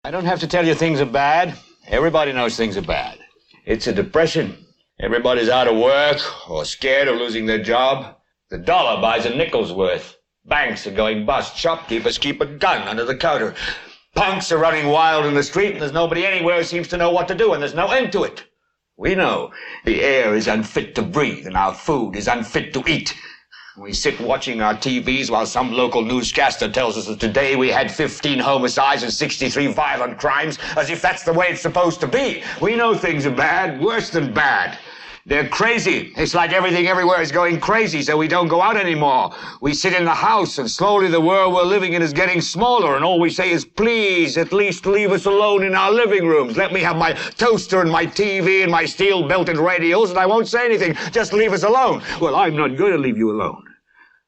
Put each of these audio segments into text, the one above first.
I don't have to tell you things are bad. Everybody knows things are bad. It's a depression. Everybody's out of work or scared of losing their job. The dollar buys a nickel's worth. Banks are going bust. Shopkeepers keep a gun under the counter. Punks are running wild in the street, and there's nobody anywhere who seems to know what to do, and there's no end to it. We know the air is unfit to breathe, and our food is unfit to eat. We sit watching our TVs while some local newscaster tells us that today we had 15 homicides and 63 violent crimes, as if that's the way it's supposed to be. We know things are bad, worse than bad. They're crazy. It's like everything everywhere is going crazy, so we don't go out anymore. We sit in the house, and slowly the world we're living in is getting smaller, and all we say is, please, at least leave us alone in our living rooms. Let me have my toaster and my TV and my steel-belted radios, and I won't say anything. Just leave us alone. Well, I'm not going to leave you alone.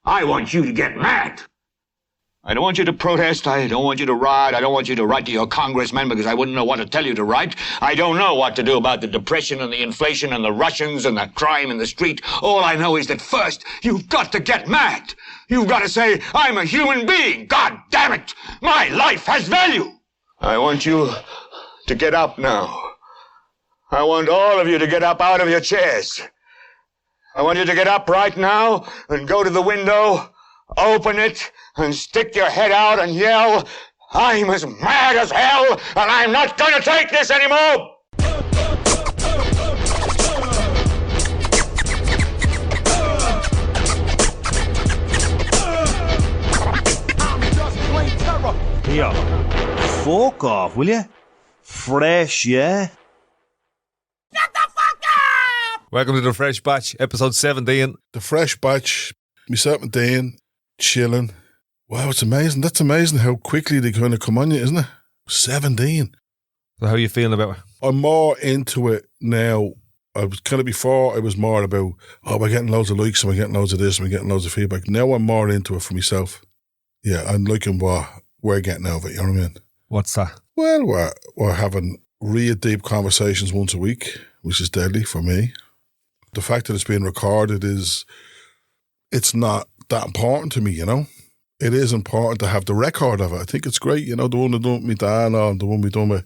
I want you to get mad. I don't want you to protest. I don't want you to riot. I don't want you to write to your congressmen because I wouldn't know what to tell you to write. I don't know what to do about the depression and the inflation and the Russians and the crime in the street. All I know is that first, you've got to get mad. You've got to say, I'm a human being. God damn it. My life has value. I want you to get up now. I want all of you to get up out of your chairs. I want you to get up right now and go to the window, open it, and stick your head out and yell, I'm as mad as hell, and I'm not going to take this anymore! Here, fuck off, will you? Fresh, yeah? Welcome to the Fresh Batch, episode 17. The Fresh Batch, myself and Dean, chilling. Wow, it's amazing. That's amazing how quickly they kind of come on you, isn't it? 17. So how are you feeling about it? I'm more into it now. I was kind of before, I was more about, we're getting loads of likes and we're getting loads of this and we're getting loads of feedback. Now I'm more into it for myself. Yeah, I'm liking what we're getting out of it, you know what I mean? What's that? Well, we're having real deep conversations once a week, which is deadly for me. The fact that it's being recorded it's not that important to me, you know? It is important to have the record of it. I think it's great, you know, the one we done with me Dan or the one we done with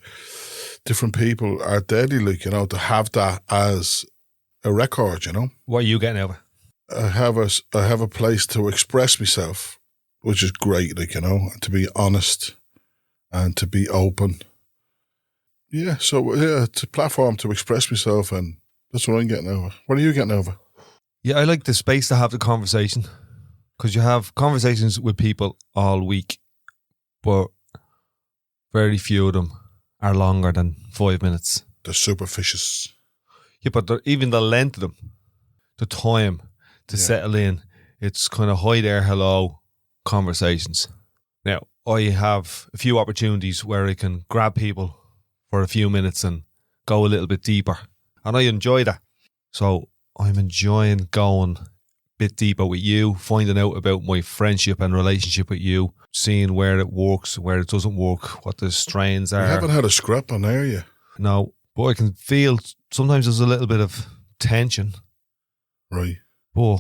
different people are deadly, like, you know, to have that as a record, you know? What are you getting out of it? I have a place to express myself, which is great, like, you know, to be honest and to be open. Yeah, so, yeah, it's a platform to express myself, and that's what I'm getting over. What are you getting over? Yeah, I like the space to have the conversation, because you have conversations with people all week, but very few of them are longer than 5 minutes. They're superficious. Yeah, but even the length of them, the time to settle in, it's kind of hi there, hello conversations. Now, I have a few opportunities where I can grab people for a few minutes and go a little bit deeper. And I enjoy that. So I'm enjoying going a bit deeper with you, finding out about my friendship and relationship with you, seeing where it works, where it doesn't work, what the strains are. You haven't had a scrap on there yet. No, but I can feel sometimes there's a little bit of tension. Right. But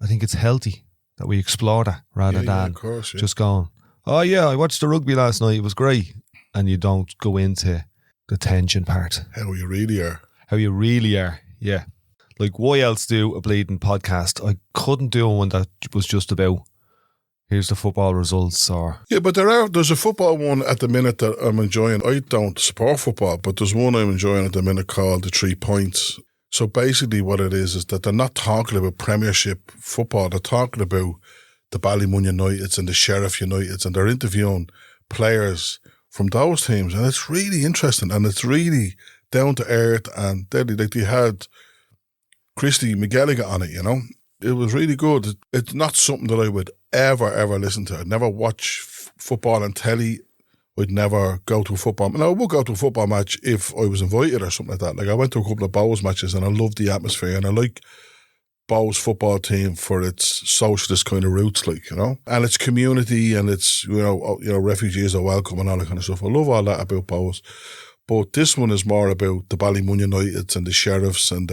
I think it's healthy that we explore that rather than just going, oh yeah, I watched the rugby last night, it was great. And you don't go into the tension part. How you really are. How you really are, yeah. Like, why else do a bleeding podcast? I couldn't do one that was just about, here's the football results or... Yeah, but there's a football one at the minute that I'm enjoying. I don't support football, but there's one I'm enjoying at the minute called The 3 Points. So basically what it is that they're not talking about Premiership football. They're talking about the Ballymun Uniteds and the Sheriff Uniteds, and they're interviewing players from those teams. And it's really interesting, and it's really down to earth and deadly. Like, they had Christy McGilligan on it, you know. It was really good. It's not something that I would ever listen to. I'd never watch football on telly. I'd never go to a football. No, I would go to a football match if I was invited or something like that. Like, I went to a couple of Bows matches and I loved the atmosphere, and I like Bows football team for its socialist kind of roots, like, you know, and its community, and its, you know, refugees are welcome and all that kind of stuff. I love all that about Bows. But this one is more about the Ballymun Uniteds and the Sheriffs, and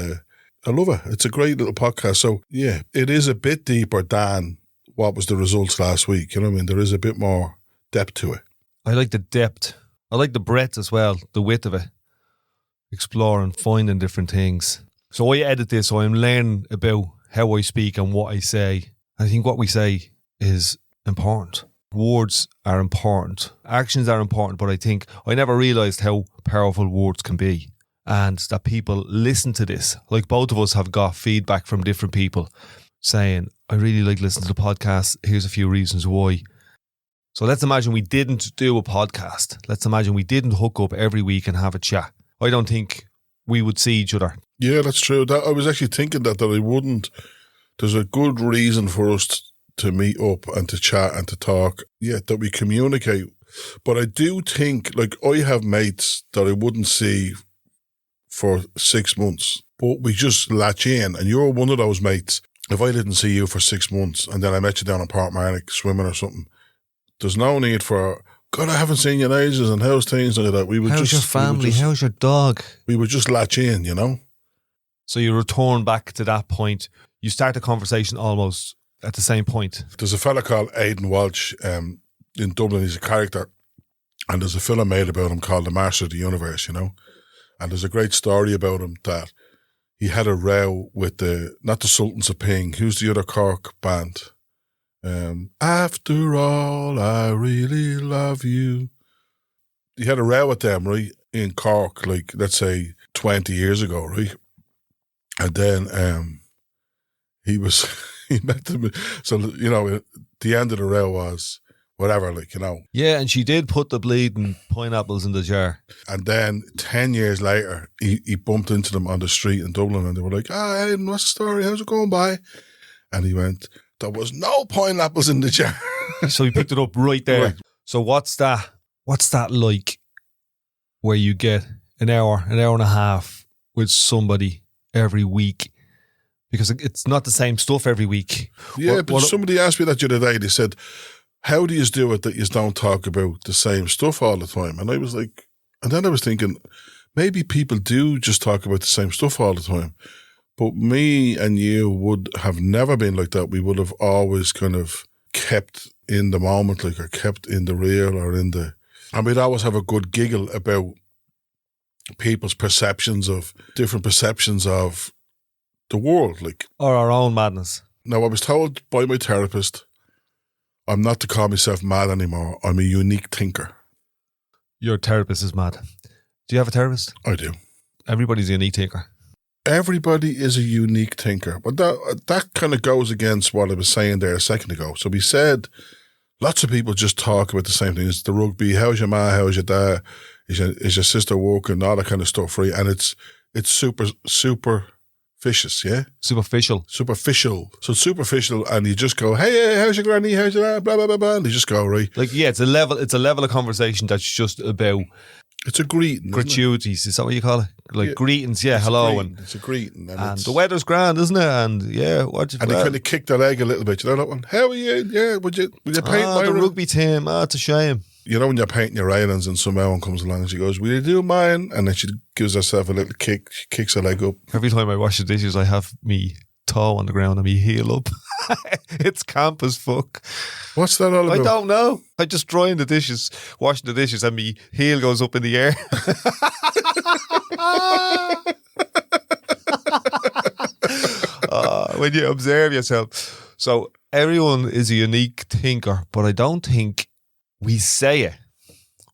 I love it. It's a great little podcast. So, yeah, it is a bit deeper than what was the results last week. You know what I mean? There is a bit more depth to it. I like the depth I like the breadth as well, the width of it. Exploring, finding different things. So I edit this, so I'm learning about how I speak and what I say. I think what we say is important. Words are important. Actions are important, but I think I never realised how powerful words can be. And that people listen to this. Like both of us have got feedback from different people saying, I really like listening to the podcast. Here's a few reasons why. So let's imagine we didn't do a podcast. Let's imagine we didn't hook up every week and have a chat. I don't think we would see each other. Yeah, that's true. I was actually thinking that I wouldn't. There's a good reason for us to meet up and to chat and to talk. Yeah, that we communicate. But I do think, like, I have mates that I wouldn't see for 6 months, but we just latch in. And you're one of those mates. If I didn't see you for 6 months and then I met you down in Port Marnock swimming or something, there's no need for, God, I haven't seen you in ages and how's things like that. How's your family? How's your dog? We would just latch in, you know? So you return back to that point. You start the conversation almost at the same point. There's a fella called Aidan Walsh in Dublin. He's a character. And there's a film made about him called The Master of the Universe, you know? And there's a great story about him that he had a row with not the Sultans of Ping. Who's the other Cork band? After all, I really love you. He had a row with them, right, in Cork, like, let's say 20 years ago, right? And then he met them. So, you know, the end of the row was whatever, like, you know. Yeah, and she did put the bleeding pineapples in the jar. And then 10 years later, he bumped into them on the street in Dublin and they were like, Aidan, what's the story? How's it going by? And he went, there was no pineapples in the jar. So he picked it up right there. Right. So what's that like where you get an hour and a half with somebody every week? Because it's not the same stuff every week. Yeah, but somebody asked me that the other day. They said, how do you do it that you don't talk about the same stuff all the time? And I was like, and then I was thinking, maybe people do just talk about the same stuff all the time. But me and you would have never been like that. We would have always kind of kept in the moment, like, or kept in the real or in the... And we'd always have a good giggle about people's different perceptions of the world, like. Or our own madness. Now, I was told by my therapist, I'm not to call myself mad anymore. I'm a unique thinker. Your therapist is mad. Do you have a therapist? I do. Everybody's a unique thinker. Everybody is a unique thinker. But that kind of goes against what I was saying there a second ago. So we said lots of people just talk about the same thing. It's the rugby. How's your ma? How's your dad? Is your sister working? All that kind of stuff, right? And it's superficious, yeah? Superficial. So it's superficial, and you just go, hey, how's your granny? How's your dad? Blah, blah, blah, blah. And you just go, right? Like, yeah, it's a level of conversation that's just about... It's a greeting. Gratuities, is that what you call it? Like, yeah. Greetings, yeah, hello. It's a greeting. And the weather's grand, isn't it? And yeah, and they kind of kick their leg a little bit. You know that one? How are you? Yeah, would you paint my the rugby team? It's a shame. You know when you're painting your islands and someone comes along and she goes, will you do mine? And then she gives herself a little kick. She kicks her leg up. Every time I wash the dishes, I have me toe on the ground and me heel up. It's camp as fuck. What's that all about? I don't know. I just drying the dishes, washing the dishes, and me heel goes up in the air. When you observe yourself. So everyone is a unique thinker, but I don't think we say it.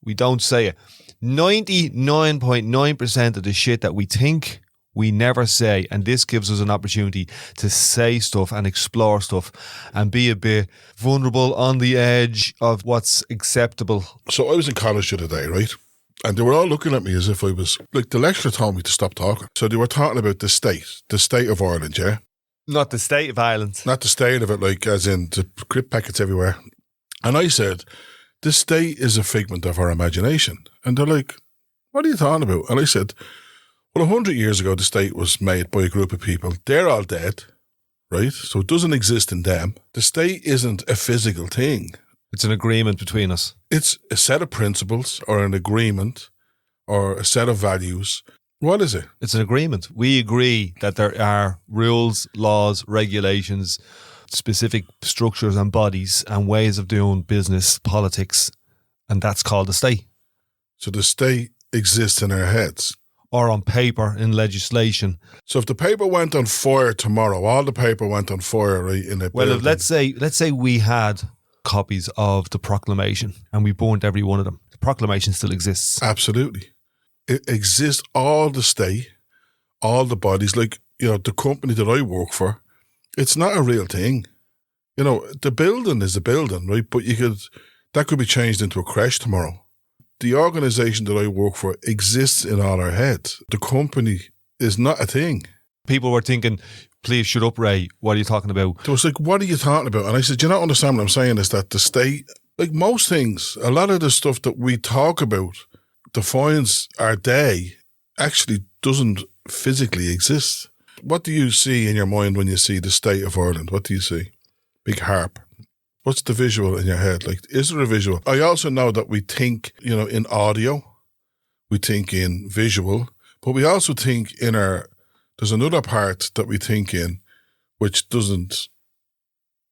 We don't say it. 99.9% of the shit that we think, we never say. And this gives us an opportunity to say stuff and explore stuff and be a bit vulnerable on the edge of what's acceptable. So I was in college the other day, right? And they were all looking at me as if I was, like, the lecturer told me to stop talking. So they were talking about the state of Ireland, yeah? Not the state of Ireland. Not the state of it, like, as in the crisp packets everywhere. And I said, the state is a figment of our imagination. And they're like, what are you talking about? And I said, well, 100 years ago, the state was made by a group of people. They're all dead, right? So it doesn't exist in them. The state isn't a physical thing. It's an agreement between us. It's a set of principles or an agreement or a set of values. What is it? It's an agreement. We agree that there are rules, laws, regulations, specific structures and bodies and ways of doing business, politics, and that's called the state. So the state exists in our heads. Or on paper in legislation. So if the paper went on fire tomorrow, all the paper went on fire, right, in a Well, building. let's say we had copies of the proclamation and we burnt every one of them. The proclamation still exists. Absolutely. It exists, all the state, all the bodies, like, the company that I work for, it's not a real thing. The building is a building, right? But that could be changed into a creche tomorrow. The organisation that I work for exists in all our heads. The company is not a thing. People were thinking, please shut up, Ray. What are you talking about? It was like, what are you talking about? And I said, you don't understand what I'm saying is that the state, like most things, a lot of the stuff that we talk about defines our day actually doesn't physically exist. What do you see in your mind when you see the state of Ireland? What do you see? Big harp. What's the visual in your head? Like, is there a visual? I also know that we think, in audio, we think in visual, but we also think there's another part that we think in, which doesn't,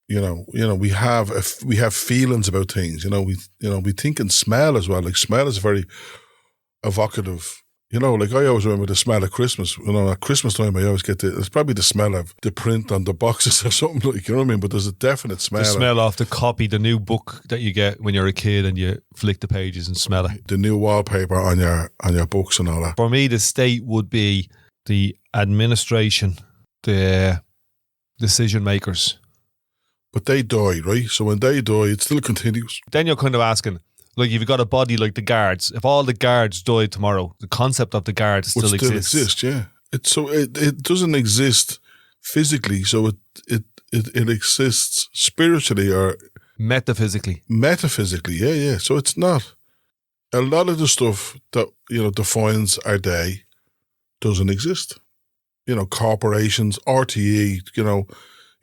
we have feelings about things. We think in smell as well. Like, smell is very evocative. Like I always remember the smell of Christmas. At Christmas time, I always get it's probably the smell of the print on the boxes or something like, you know what I mean? But there's a definite smell. The smell of the copy, the new book that you get when you're a kid and you flick the pages and smell it. The new wallpaper on your books and all that. For me, the state would be the administration, the decision makers. But they die, right? So when they die, it still continues. Then you're kind of asking, like, if you've got a body like the guards, if all the guards died tomorrow, the concept of the guards still exists. Exists, yeah. It doesn't exist physically, so it exists spiritually or metaphysically. Metaphysically, yeah. So it's not. A lot of the stuff that defines our day doesn't exist. Corporations, RTE.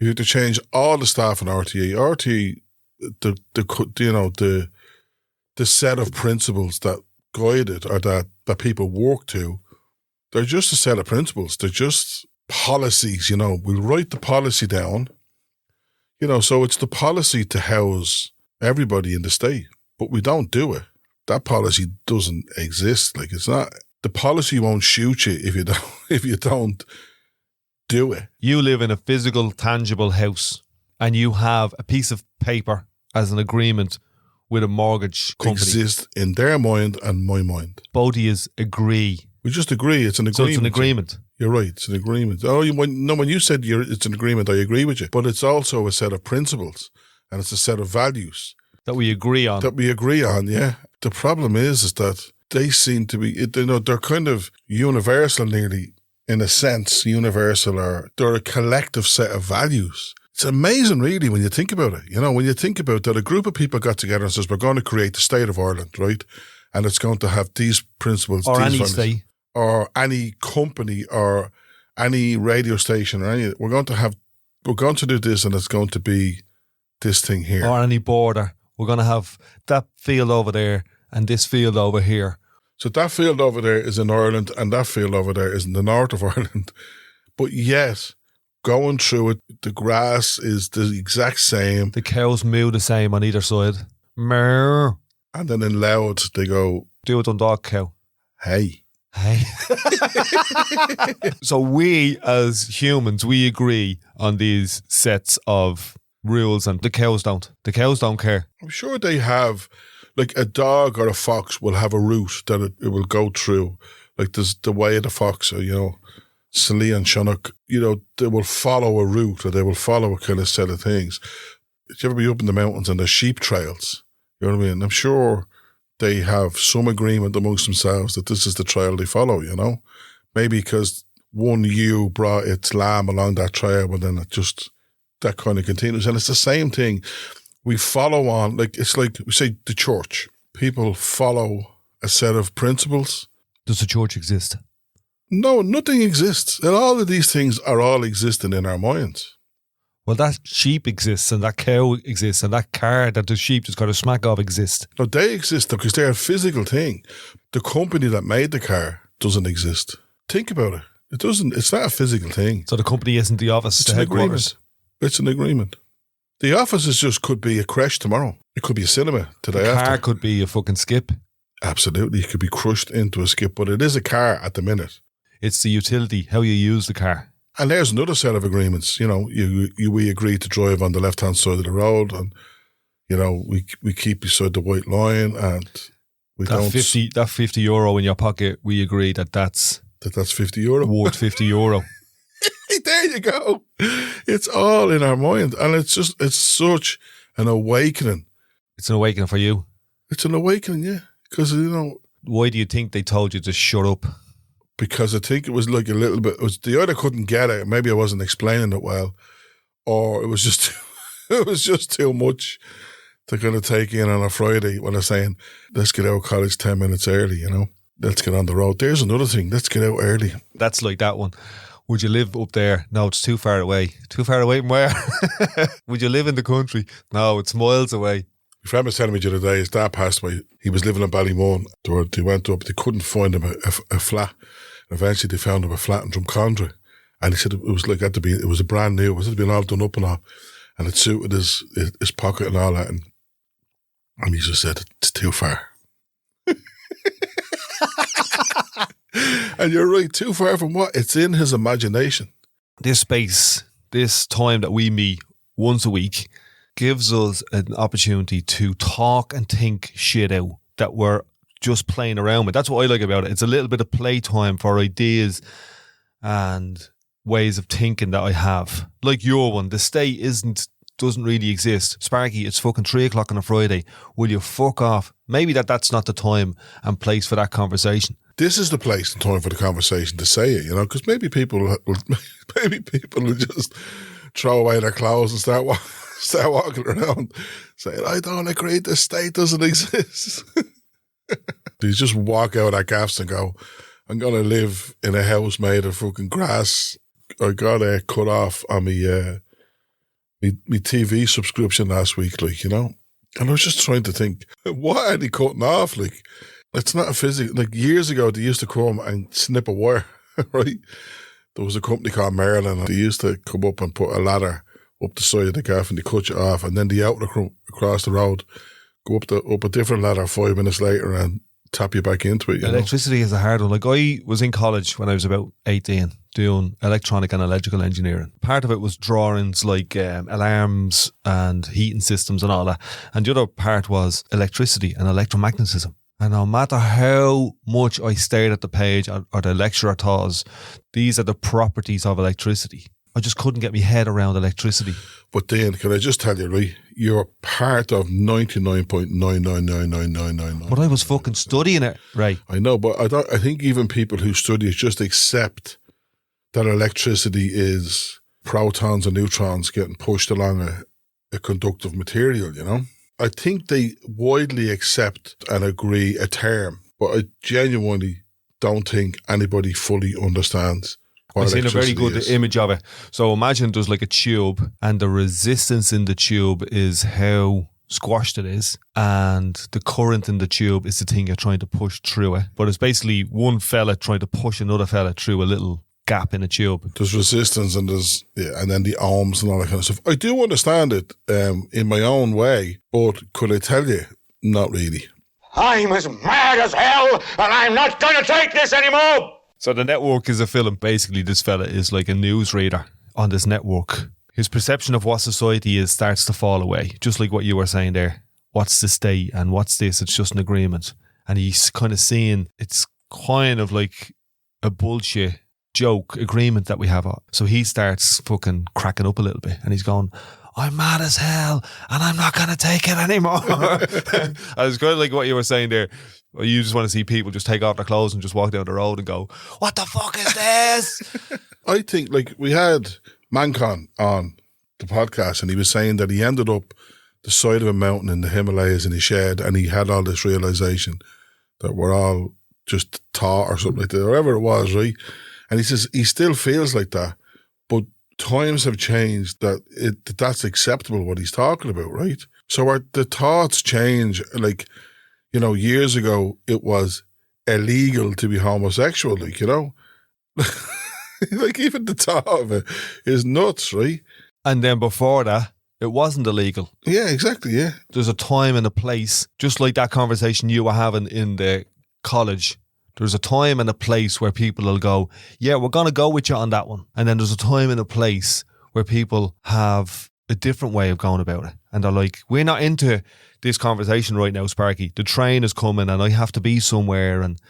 You have to change all the staff in RTE. The set of principles that guide it or that people work to, they're just a set of principles. They're just policies, We'll write the policy down, so it's the policy to house everybody in the state, but we don't do it. That policy doesn't exist. Like, it's not, the policy won't shoot you if you don't do it. You live in a physical, tangible house and you have a piece of paper as an agreement with a mortgage company. Exist in their mind and my mind. Both of yous agree. We just agree. It's an agreement. So it's an agreement. You're right. It's an agreement. When you said it's an agreement, I agree with you. But it's also a set of principles and it's a set of values. That we agree on. Yeah. The problem is that they seem to be, they're kind of universal nearly, in a sense, or they're a collective set of values. It's amazing, really, when you think about it. When you think about that, a group of people got together and says, we're going to create the state of Ireland, right? And it's going to have these principles. Or these any values, state. Or any company or any radio station or any. We're going to do this and it's going to be this thing here. Or any border. We're going to have that field over there and this field over here. So that field over there is in Ireland and that field over there is in the north of Ireland. But yet, going through it, the grass is the exact same. The cows moo the same on either side. Moo. And then in Loud, they go, do it on dog cow. Hey. So we, as humans, we agree on these sets of rules and the cows don't. The cows don't care. I'm sure they have, like a dog or a fox will have a route that it will go through. Like there's the way of the fox, Slee and Shunnock, they will follow a route or they will follow a kind of set of things. Did you ever be up in the mountains and there's sheep trails? You know what I mean? I'm sure they have some agreement amongst themselves that this is the trail they follow, Maybe because one ewe brought its lamb along that trail, but then that kind of continues. And it's the same thing. We follow on, it's like we say the church. People follow a set of principles. Does the church exist? No, nothing exists. And all of these things are all existing in our minds. Well, that sheep exists and that cow exists and that car that the sheep just got to smack off exists. No, they exist because they're a physical thing. The company that made the car doesn't exist. Think about it. It's not a physical thing. So the company isn't the office, it's the headquarters. It's an agreement. The office could be a creche tomorrow. It could be a cinema today after. The car after. could be a fucking skip. Absolutely. You could be crushed into a skip, but it is a car at the minute. It's the utility, how you use the car. And there's another set of agreements. You know, we agree to drive on the left-hand side of the road, and, you know, we keep beside the white line, and we don't... That €50 in your pocket, we agree that's €50. worth €50. There you go. It's all in our mind. And it's such an awakening. It's an awakening for you. It's an awakening, yeah. Because, you know... Why do you think they told you to shut up? Because I think it was like a little bit... They either couldn't get it, maybe I wasn't explaining it well, or it was just too much to kind of take in on a Friday when they're saying, let's get out of college 10 minutes early, you know? Let's get on the road. There's another thing. Let's get out early. That's like that one. Would you live up there? No, it's too far away. Too far away from where? Would you live in the country? No, it's miles away. My friend was telling me the other day, his dad passed away. He was living in Ballymun. They went up, they couldn't find him a flat. And eventually they found him a flat in Drumcondra. And he said it was like, it was a brand new, it had been all done up and all. And it suited his pocket and all that. And he just said, it's too far. And you're right, too far from what? It's in his imagination. This space, this time that we meet once a week, gives us an opportunity to talk and think shit out that we're just playing around with. That's what I like about it. It's a little bit of playtime for ideas and ways of thinking that I have. Like your one, the state doesn't really exist. Sparky, it's fucking 3:00 on a Friday. Will you fuck off? Maybe that's not the time and place for that conversation. This is the place and time for the conversation to say it, you know, because maybe people will just throw away their clothes and start walking around saying, I don't agree, the state doesn't exist. You just walk out at gaffs and go, I'm going to live in a house made of fucking grass. I got cut off on my TV subscription last week, like, you know. And I was just trying to think, what are they cutting off? Like, it's not a physical. Like, years ago, they used to come and snip a wire, right? There was a company called Maryland, and they used to come up and put a ladder up the side of the gaff, and they cut you off, and then the outlet across the road, go up a different ladder 5 minutes later and tap you back into it. Electricity is a hard one. Like, I was in college when I was about 18 doing electronic and electrical engineering. Part of it was drawings like alarms and heating systems and all that. And the other part was electricity and electromagnetism. And no matter how much I stared at the page or the lecturer taught us, these are the properties of electricity, I just couldn't get my head around electricity. But then, can I just tell you, right, you're part of 99.9999999. But I was fucking studying it, right? I know, but I think even people who study it just accept that electricity is protons and neutrons getting pushed along a conductive material, you know? I think they widely accept and agree a term, but I genuinely don't think anybody fully understands what I've seen a very good is. image of it. So imagine there's like a tube, and the resistance in the tube is how squashed it is, and the current in the tube is the thing you're trying to push through it. But it's basically one fella trying to push another fella through a little gap in a tube. There's resistance and and then the ohms and all that kind of stuff. I do understand it in my own way, but could I tell you, not really. I'm as mad as hell, and I'm not going to take this anymore. So the network is a film. Basically, this fella is like a newsreader on this network. His perception of what society is starts to fall away, just like what you were saying there. What's the state and what's this? It's just an agreement. And he's kind of seeing it's kind of like a bullshit joke agreement that we have. So he starts fucking cracking up a little bit, and he's going, I'm mad as hell and I'm not going to take it anymore. I was kind of like what you were saying there. You just want to see people just take off their clothes and just walk down the road and go, what the fuck is this? I think, like, we had Mancon on the podcast, and he was saying that he ended up the side of a mountain in the Himalayas in his shed, and he had all this realization that we're all just taught or something like that, or whatever it was, right? And he says he still feels like that, but times have changed that's acceptable what he's talking about, right? So the thoughts change. Like, you know, years ago it was illegal to be homosexual, like, you know? Like, even the thought of it is nuts, right? And then before that, It wasn't illegal. Yeah, exactly, yeah. There's a time and a place, just like that conversation you were having in the college. There's a time and a place where people will go, yeah, we're going to go with you on that one. And then there's a time and a place where people have a different way of going about it. And they're like, we're not into this conversation right now, Sparky. The train is coming and I have to be somewhere and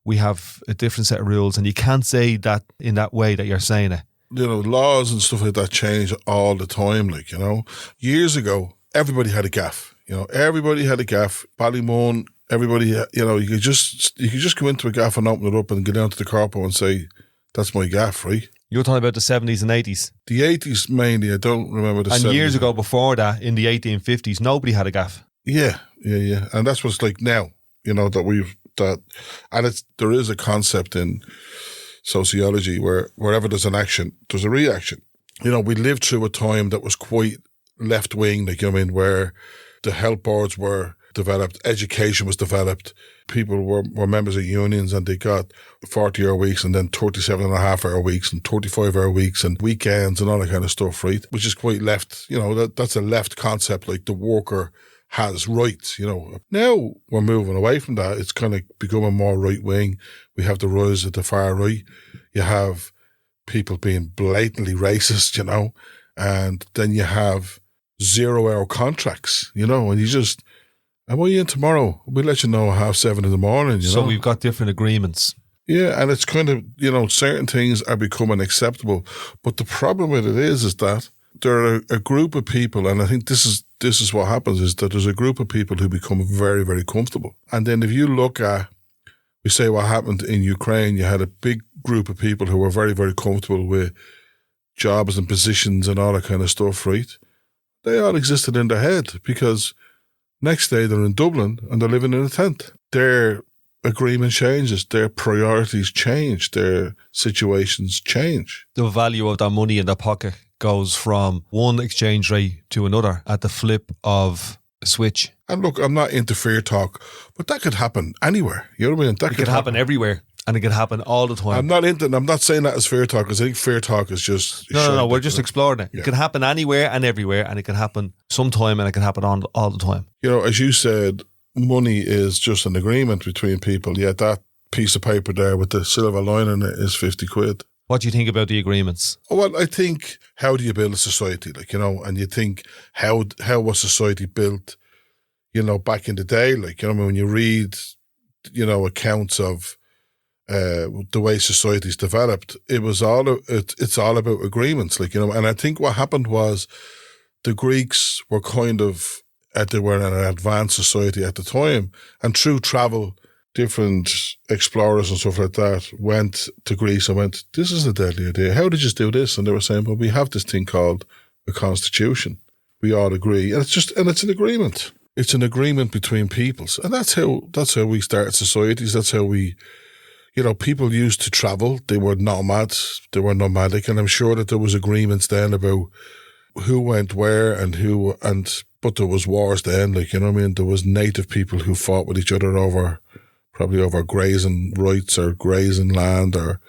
we have a different set of rules. And you can't say that in that way that you're saying it. You know, laws and stuff like that change all the time, like, you know. Years ago, everybody had a gaff. You know, everybody had a gaff. Ballymun, everybody, you know, you could just go into a gaff and open it up and get down to the corpo and say, that's my gaff, right? You're talking about the 70s and 80s. The 80s mainly, I don't remember the 70s. And years ago before that, in the 1850s, nobody had a gaff. Yeah. And that's what's like now, you know, there is a concept in sociology where wherever there's an action, there's a reaction. You know, we lived through a time that was quite left-wing, like, you know what I mean, where the health boards were developed, education was developed, people were members of unions and they got 40-hour weeks and then 37.5-hour weeks and 35-hour weeks and weekends and all that kind of stuff, right? Which is quite left, you know, that's a left concept, like the worker has rights, you know. Now we're moving away from that. It's kind of becoming more right-wing. We have the rise of the far right. You have people being blatantly racist, you know, and then you have 0-hour contracts, you know, and you just, am I in tomorrow? We'll let you know at 7:30 in the morning, you know. So we've got different agreements. Yeah, and it's kind of, you know, certain things are becoming acceptable. But the problem with it is that there are a group of people, and I think this is what happens, is that there's a group of people who become very, very comfortable. And then if you look at, we say what happened in Ukraine, you had a big group of people who were very, very comfortable with jobs and positions and all that kind of stuff, right? They all existed in their head because next day they're in Dublin and they're living in a tent. Their agreement changes, their priorities change, their situations change. The value of their money in their pocket goes from one exchange rate to another at the flip of a switch. And look, I'm not into fear talk, but that could happen anywhere. You know what I mean? That could happen everywhere. And it could happen all the time. I'm not saying that as fear talk, because I think fear talk is just... No, we're just exploring it. Yeah. It can happen anywhere and everywhere, and it can happen sometime, and it can happen all the time. You know, as you said, money is just an agreement between people. Yet that piece of paper there with the silver line in it is 50 quid. What do you think about the agreements? Well, I think, how do you build a society? Like, you know, and you think, how was society built, you know, back in the day? Like, you know, when you read, you know, accounts of the way society's developed, it's all about agreements, like, you know. And I think what happened was the Greeks were they were an advanced society at the time, and through travel, different explorers and stuff like that went to Greece and went, this is a deadly idea. How did you do this? And they were saying, well, we have this thing called a constitution. We all agree, and it's an agreement. It's an agreement between peoples, and that's how we started societies. That's how we. You know, people used to travel. They were nomads. They were nomadic. And I'm sure that there was agreements then about who went where but there was wars then. Like, you know what I mean? There was native people who fought with each other probably over grazing rights or grazing land or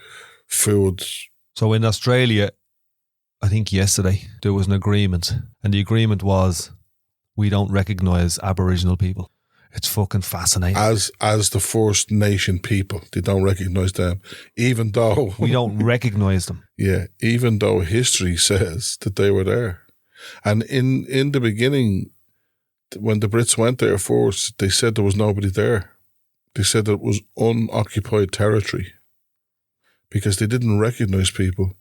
food. So in Australia, I think yesterday, there was an agreement. And the agreement was, we don't recognise Aboriginal people. It's fucking fascinating. As the First Nation people, they don't recognise them, even though... We don't recognise them. Yeah, even though history says that they were there. And in the beginning, when the Brits went there first, they said there was nobody there. They said that it was unoccupied territory because they didn't recognise people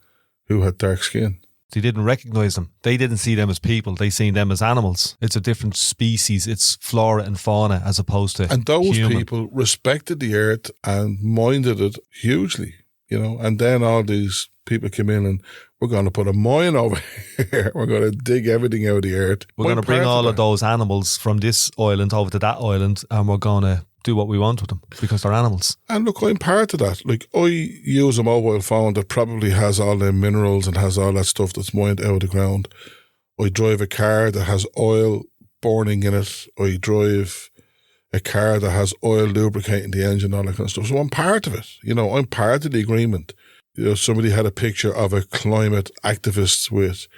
who had dark skin. They didn't recognise them. They didn't see them as people. They seen them as animals. It's a different species. It's flora and fauna as opposed to And those human. people respected the earth and minded it hugely, you know. And then all these people came in and we're going to put a mine over here. We're going to dig everything out of the earth. We're going to bring all of those animals from this island over to that island and we're going to do what we want with them because they're animals. And look, I'm part of that. Like, I use a mobile phone that probably has all the minerals and has all that stuff that's mined out of the ground. I drive a car that has oil burning in it. I drive a car that has oil lubricating the engine, all that kind of stuff. So I'm part of it. You know, I'm part of the agreement. You know, somebody had a picture of a climate activist with,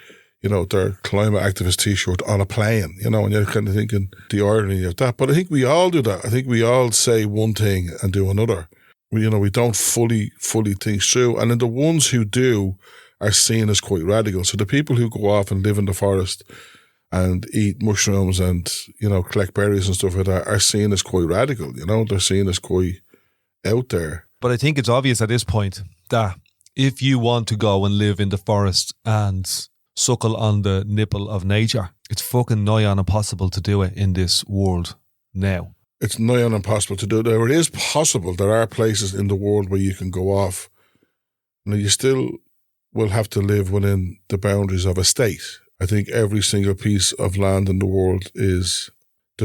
their climate activist T-shirt on a plane, and you're kind of thinking the irony of that. But I think we all do that. I think we all say one thing and do another. We don't fully think through. And then the ones who do are seen as quite radical. So the people who go off and live in the forest and eat mushrooms and, collect berries and stuff like that are seen as quite radical, they're seen as quite out there. But I think it's obvious at this point that if you want to go and live in the forest and suckle on the nipple of nature, it's fucking nigh on impossible to do it in this world now. It's nigh on impossible to do. There, it is possible. There are places in the world where you can go off. Now, you still will have to live within the boundaries of a state. I think every single piece of land in the world there's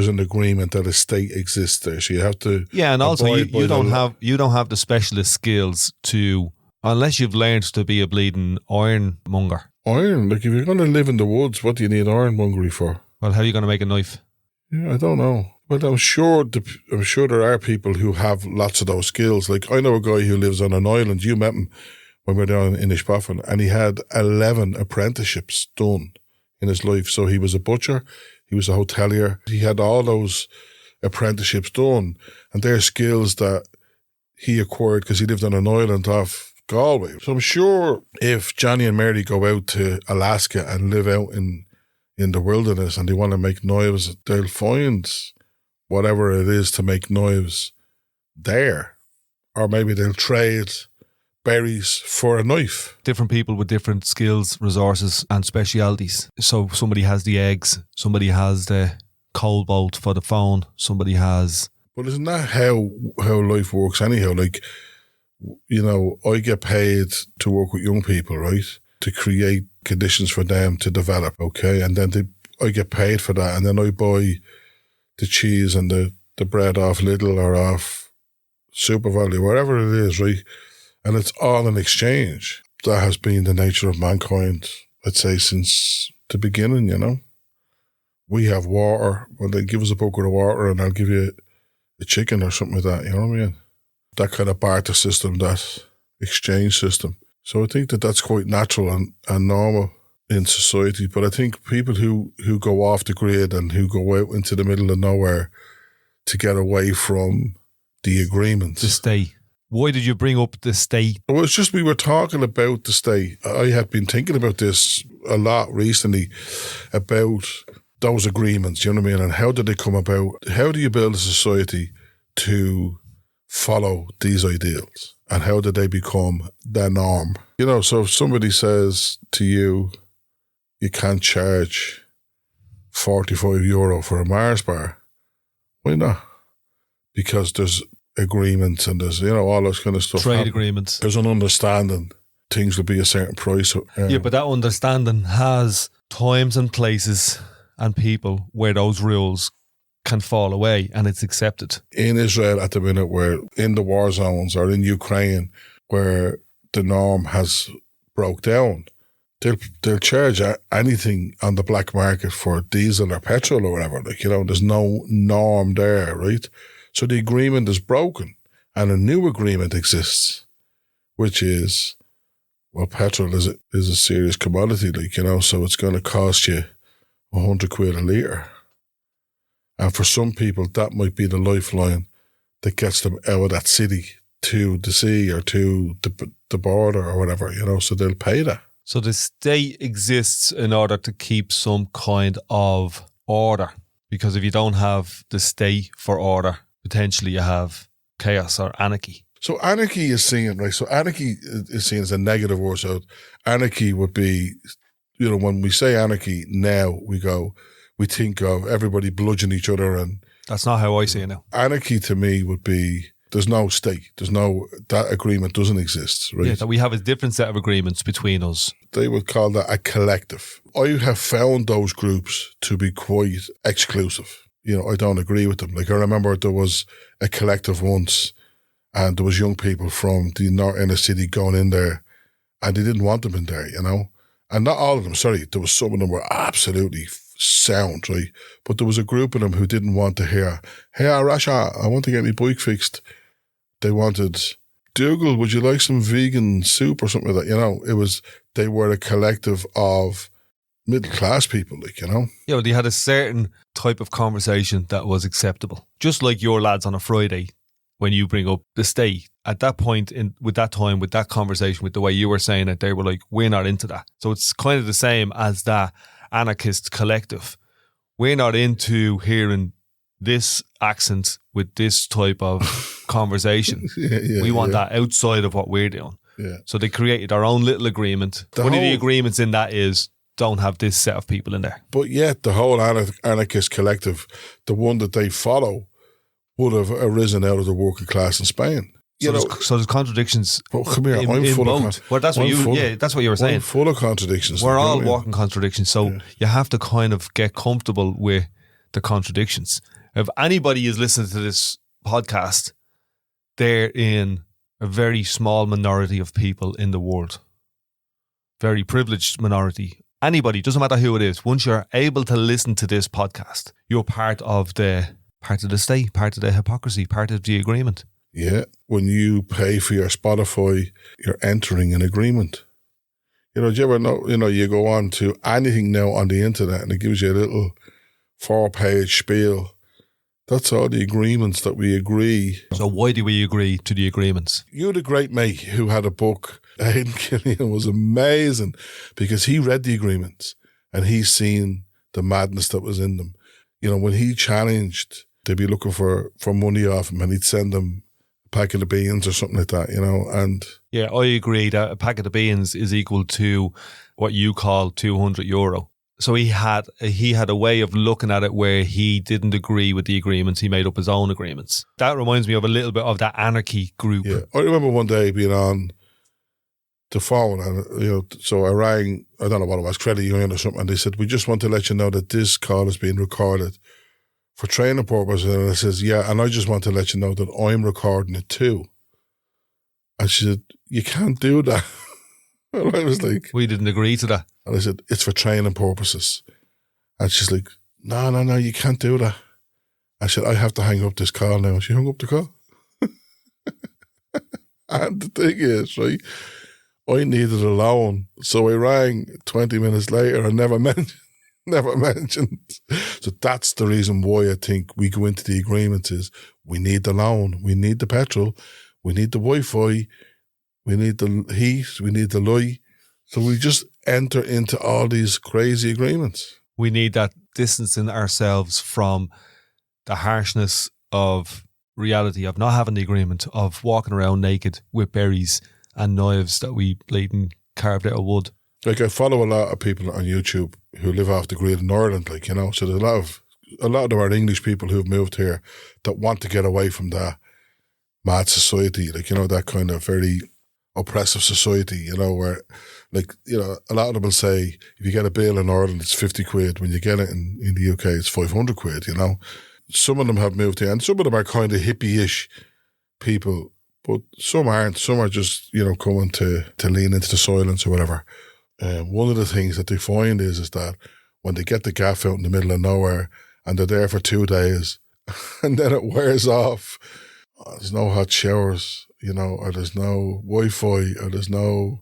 an agreement that a state exists there. So you have to. Yeah, and also you don't have the specialist skills to, unless you've learned to be a bleeding ironmonger. Iron? Like, if you're going to live in the woods, what do you need ironmongery for? Well, how are you going to make a knife? Yeah, I don't know. But I'm sure there are people who have lots of those skills. Like, I know a guy who lives on an island. You met him when we were down in Inishbofin, and he had 11 apprenticeships done in his life. So he was a butcher, he was a hotelier. He had all those apprenticeships done, and they're skills that he acquired because he lived on an island off Galway. So I'm sure if Johnny and Mary go out to Alaska and live out in the wilderness and they want to make knives, they'll find whatever it is to make knives there. Or maybe they'll trade berries for a knife. Different people with different skills, resources and specialities. So somebody has the eggs, somebody has the cold bolt for the phone, somebody has... But isn't that how life works anyhow? Like, I get paid to work with young people, right? To create conditions for them to develop, okay? And then I get paid for that, and then I buy the cheese and the bread off Lidl or off SuperValu, wherever it is, right? And it's all an exchange. That has been the nature of mankind, I'd say, since the beginning, We have water. Well, they give us a bucket of water and I'll give you a chicken or something like that, you know what I mean? That kind of barter system, that exchange system. So I think that's quite natural and normal in society. But I think people who go off the grid and who go out into the middle of nowhere to get away from the agreements. The state. Why did you bring up the state? Well, it's just we were talking about the state. I had been thinking about this a lot recently, about those agreements, you know what I mean? And how did they come about? How do you build a society to follow these ideals? And how did they become the norm? So if somebody says to you, you can't charge €45 for a Mars bar, why not? Because there's agreements and there's, all those kind of stuff. Trade agreements. There's an understanding things will be a certain price. Yeah, but that understanding has times and places and people where those rules can fall away and it's accepted. In Israel at the minute, where in the war zones, or in Ukraine where the norm has broke down, they'll charge anything on the black market for diesel or petrol or whatever. There's no norm there, right? So the agreement is broken and a new agreement exists, which is, well, petrol is a serious commodity, so it's going to cost you £100 a litre. And for some people, that might be the lifeline that gets them out of that city to the sea or to the border or whatever, so they'll pay that. So the state exists in order to keep some kind of order, because if you don't have the state for order, potentially you have chaos or anarchy. So anarchy is seen, right? So anarchy is seen as a negative word. So anarchy would be, when we say anarchy now, we think of everybody bludgeoning each other, and that's not how I see it now. Anarchy to me would be, there's no state, that agreement doesn't exist, right? Yeah, that we have a different set of agreements between us. They would call that a collective. I have found those groups to be quite exclusive. I don't agree with them. Like, I remember there was a collective once, and there was young people from the north inner city going in there, and they didn't want them in there, And not all of them, sorry, there was some of them were absolutely sound, right? But there was a group of them who didn't want to hear, "Hey, Rasha, I want to get my bike fixed." They wanted, "Dougal, would you like some vegan soup or something like that?" They were a collective of middle class people, like, you know. Yeah, well, they had a certain type of conversation that was acceptable. Just like your lads on a Friday, when you bring up the state, at that point, with that conversation, with the way you were saying it, they were like, we're not into that. So it's kind of the same as that anarchist collective. We're not into hearing this accent with this type of conversation. We want that outside of what we're doing. Yeah. So they created their own little agreement. One of the agreements in that is don't have this set of people in there. But yet the whole anarchist collective, the one that they follow, would have arisen out of the working class in Spain. So there's contradictions. Well, come here, in, I'm in full both. of Well, that's what you were saying. I'm full of contradictions. We're all walking contradictions, so you have to kind of get comfortable with the contradictions. If anybody is listening to this podcast, they're in a very small minority of people in the world. Very privileged minority. Anybody, doesn't matter who it is, once you're able to listen to this podcast, you're part of the state, part of the hypocrisy, part of the agreement. Yeah, when you pay for your Spotify, you're entering an agreement. You know, do you ever know, you go on to anything now on the internet and it gives you a little 4-page spiel. That's all the agreements that we agree. So why do we agree to the agreements? You had a great mate who had a book. Aidan Killian was amazing because he read the agreements and he's seen the madness that was in them. You know, when he challenged, they'd be looking for money off him and he'd send them a packet of beans or something like that, you know. And yeah, I agree that a packet of beans is equal to what you call €200. So he had a way of looking at it where he didn't agree with the agreements. He made up his own agreements. That reminds me of a little bit of that anarchy group. Yeah, I remember one day being on the phone and, so I rang, I don't know what it was, Credit Union or something, and they said, we just want to let you know that this call is being recorded for training purposes. And I says, yeah, and I just want to let you know that I'm recording it too. And she said, you can't do that. And I was like, we didn't agree to that. And I said, it's for training purposes. And she's like, no, you can't do that. I said, I have to hang up this call now. And she hung up the call. And the thing is, right, I needed a loan. So I rang 20 minutes later and never mentioned. So that's the reason why I think we go into the agreement is we need the loan, we need the petrol, we need the Wi-Fi, we need the heat, we need the light. So we just enter into all these crazy agreements. We need that distancing ourselves from the harshness of reality, of not having the agreement, of walking around naked with berries and knives that we bleeding carved out of wood. Like I follow a lot of people on YouTube who live off the grid in Ireland, like, you know, so there's a lot of them are English people who've moved here that want to get away from that mad society, like, you know, that kind of very oppressive society, you know, where, like, you know, a lot of them will say if you get a bill in Ireland, it's 50 quid. When you get it in the UK, it's 500 quid, you know. Some of them have moved here and some of them are kind of hippie-ish people, but some aren't. Some are just, you know, coming to lean into the silence or whatever. One of the things that they find is that when they get the gaff out in the middle of nowhere and they're there for 2 days and then it wears off, there's no hot showers, you know, or there's no Wi-Fi, or there's no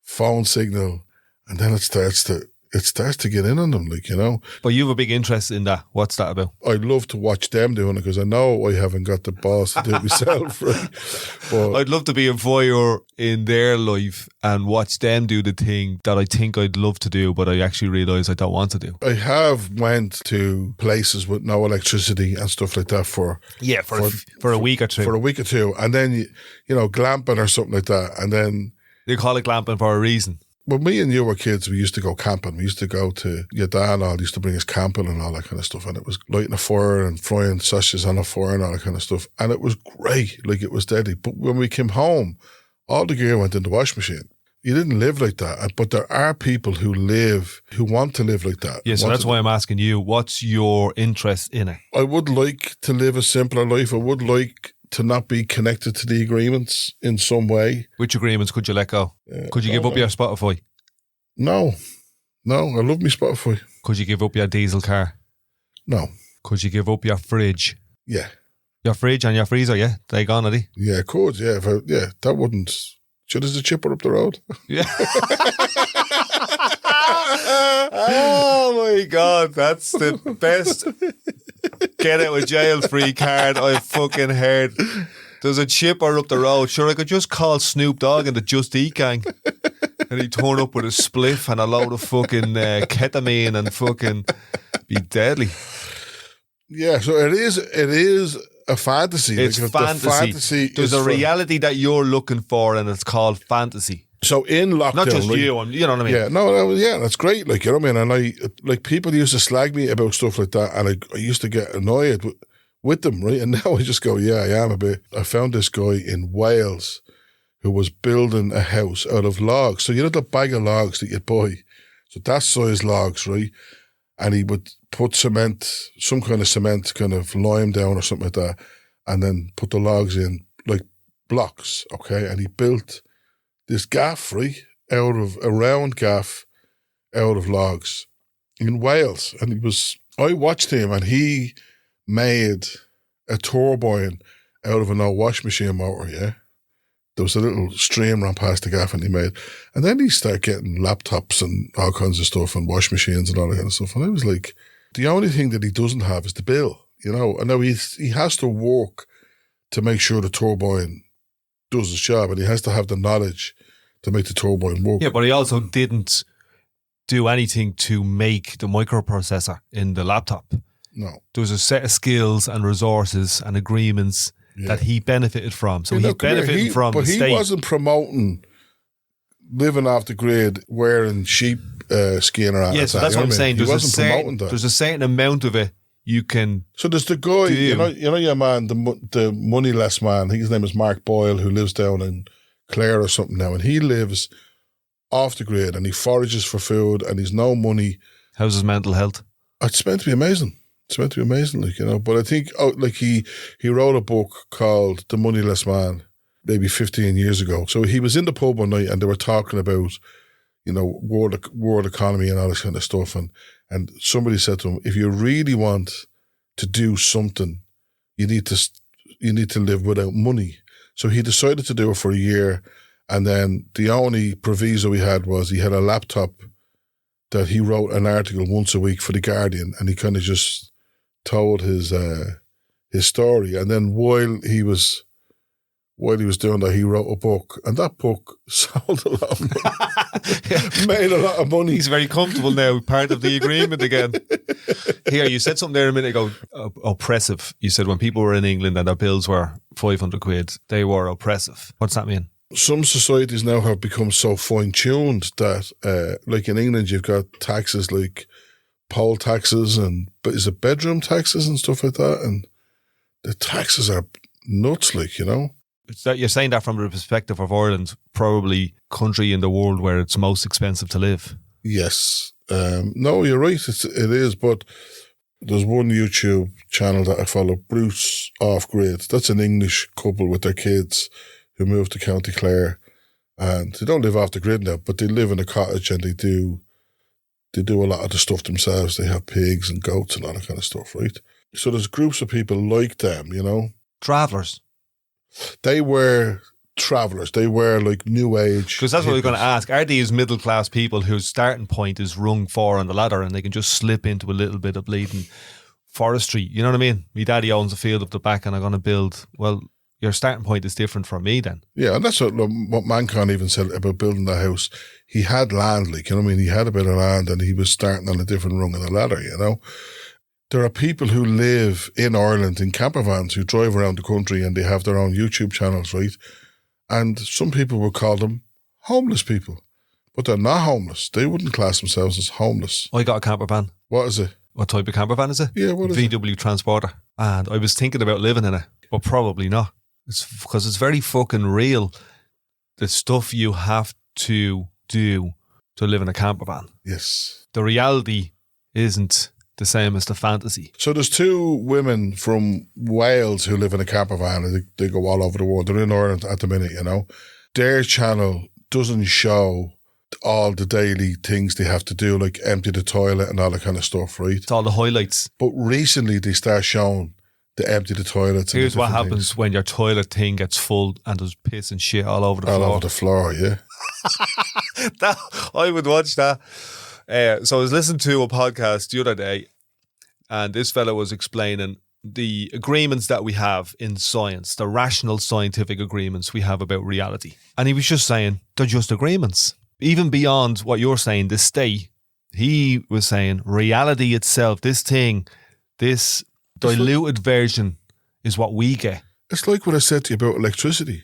phone signal, and then it starts to get in on them, like, you know. But you have a big interest in that. What's that about? I love to watch them doing it because I know I haven't got the balls to do it myself, right? But I'd love to be a voyeur in their life and watch them do the thing that I think I'd love to do, but I actually realise I don't want to do. I have went to places with no electricity and stuff like that for a week or two. For a week or two, and then you know, glamping or something like that, and then they call it glamping for a reason. When me and you were kids, we used to go camping. We used to go to your dad and all used to bring us camping and all that kind of stuff. And it was lighting a fire and frying sausages on a fire and all that kind of stuff. And it was great, like it was deadly. But when we came home, all the gear went in the wash machine. You didn't live like that. But there are people who want to live like that. Yeah, so that's why I'm asking you, what's your interest in it? I would like to live a simpler life. I would like to not be connected to the agreements in some way. Which agreements could you let go? Could you give up your Spotify? No, I love me Spotify. Could you give up your diesel car? No. Could you give up your fridge? Yeah. Your fridge and your freezer, yeah? They gone, are they? Yeah, I could, yeah. That wouldn't Sure, there's a chipper up the road. Yeah. Oh my God, that's the best get out of jail free card I've fucking heard. There's a chipper up the road. Sure, I could just call Snoop Dogg and the Just Eat gang. And he'd turn up with a spliff and a load of fucking ketamine and fucking be deadly. Yeah, so it is a fantasy. It's like, fantasy. There's a reality that you're looking for, and it's called fantasy. So in lockdown, not just like, you know what I mean? Yeah, that's great. Like, you know what I mean? And like people used to slag me about stuff like that, and I used to get annoyed with them, right? And now I just go, yeah, I am a bit. I found this guy in Wales who was building a house out of logs. So you know the bag of logs that you buy? So that size logs, right? And he would put cement, some kind of cement, kind of lime down or something like that, and then put the logs in like blocks, okay? And he built this gaff, right? A round gaff out of logs in Wales. And I watched him and he made a turbine out of an old wash machine motor, yeah? There was a little stream ran past the gaff and he made. And then he started getting laptops and all kinds of stuff and wash machines and all that kind of stuff. And I was like, the only thing that he doesn't have is the bill, you know? And now he has to work to make sure the turbine does its job, and he has to have the knowledge to make the turbine work. Yeah, but he also didn't do anything to make the microprocessor in the laptop. No. There was a set of skills and resources and agreements that he benefited from. So he benefited from the state. But he wasn't promoting living off the grid, wearing sheep skin or Yeah, so that's what I'm saying. He wasn't promoting that. There's a certain amount of it you can. So there's the guy, you know your man, the moneyless man. I think his name is Mark Boyle, who lives down in Clare or something now, and he lives off the grid and he forages for food and he's no money. How's his mental health? It's meant to be amazing. It's meant to be amazing, like, you know. But I think, he wrote a book called The Moneyless Man, maybe 15 years ago. So he was in the pub one night and they were talking about, you know, world economy and all this kind of stuff. And somebody said to him, if you really want to do something, you need to live without money. So he decided to do it for a year. And then the only proviso he had was he had a laptop that he wrote an article once a week for The Guardian, and he kind of just told his story. And then while he was doing that, he wrote a book, and that book sold a lot of money, made a lot of money. He's very comfortable now, part of the agreement again. Here, you said something there a minute ago, oppressive. You said when people were in England and their bills were 500 quid, they were oppressive. What's that mean? Some societies now have become so fine-tuned that, like in England, you've got taxes like poll taxes but is it bedroom taxes and stuff like that? And the taxes are nuts, like, you know? It's that you're saying that from the perspective of Ireland, probably country in the world where it's most expensive to live. Yes. No, you're right. It is, but there's one YouTube channel that I follow, Bruce Off Grid. That's an English couple with their kids who moved to County Clare, and they don't live off the grid now, but they live in a cottage and they do a lot of the stuff themselves. They have pigs and goats and all that kind of stuff, right? So there's groups of people like them, you know? Travellers. They were travellers. They were like new age. Because that's what we're going to ask. Are these middle class people whose starting point is rung 4 on the ladder and they can just slip into a little bit of bleeding forestry? You know what I mean? My daddy owns a field up the back and I'm going to build. Well, your starting point is different from me then. Yeah, and that's what Mankind even said about building the house. He had land, like, you know what I mean? He had a bit of land and he was starting on a different rung of the ladder, you know? There are people who live in Ireland in camper vans who drive around the country and they have their own YouTube channels, right? And some people would call them homeless people, but they're not homeless. They wouldn't class themselves as homeless. I got a camper van. What is it? What type of camper van is it? Yeah, what is VW Transporter. And I was thinking about living in it, but probably not. It's because it's very fucking real. The stuff you have to do to live in a camper van. Yes. The reality isn't the same as the fantasy. So there's 2 women from Wales who live in a camper van and they go all over the world. They're in Ireland at the minute, you know. Their channel doesn't show all the daily things they have to do, like empty the toilet and all that kind of stuff, right? It's all the highlights. But recently they start showing They empty the toilets. Here's what happens when your toilet thing gets full and there's piss and shit all over the floor. All over the floor, yeah. I would watch that. So I was listening to a podcast the other day, and this fellow was explaining the agreements that we have in science, the rational scientific agreements we have about reality. And he was just saying, they're just agreements. Even beyond what you're saying, the state, he was saying reality itself, this thing, this diluted version is what we get. It's like what I said to you about electricity.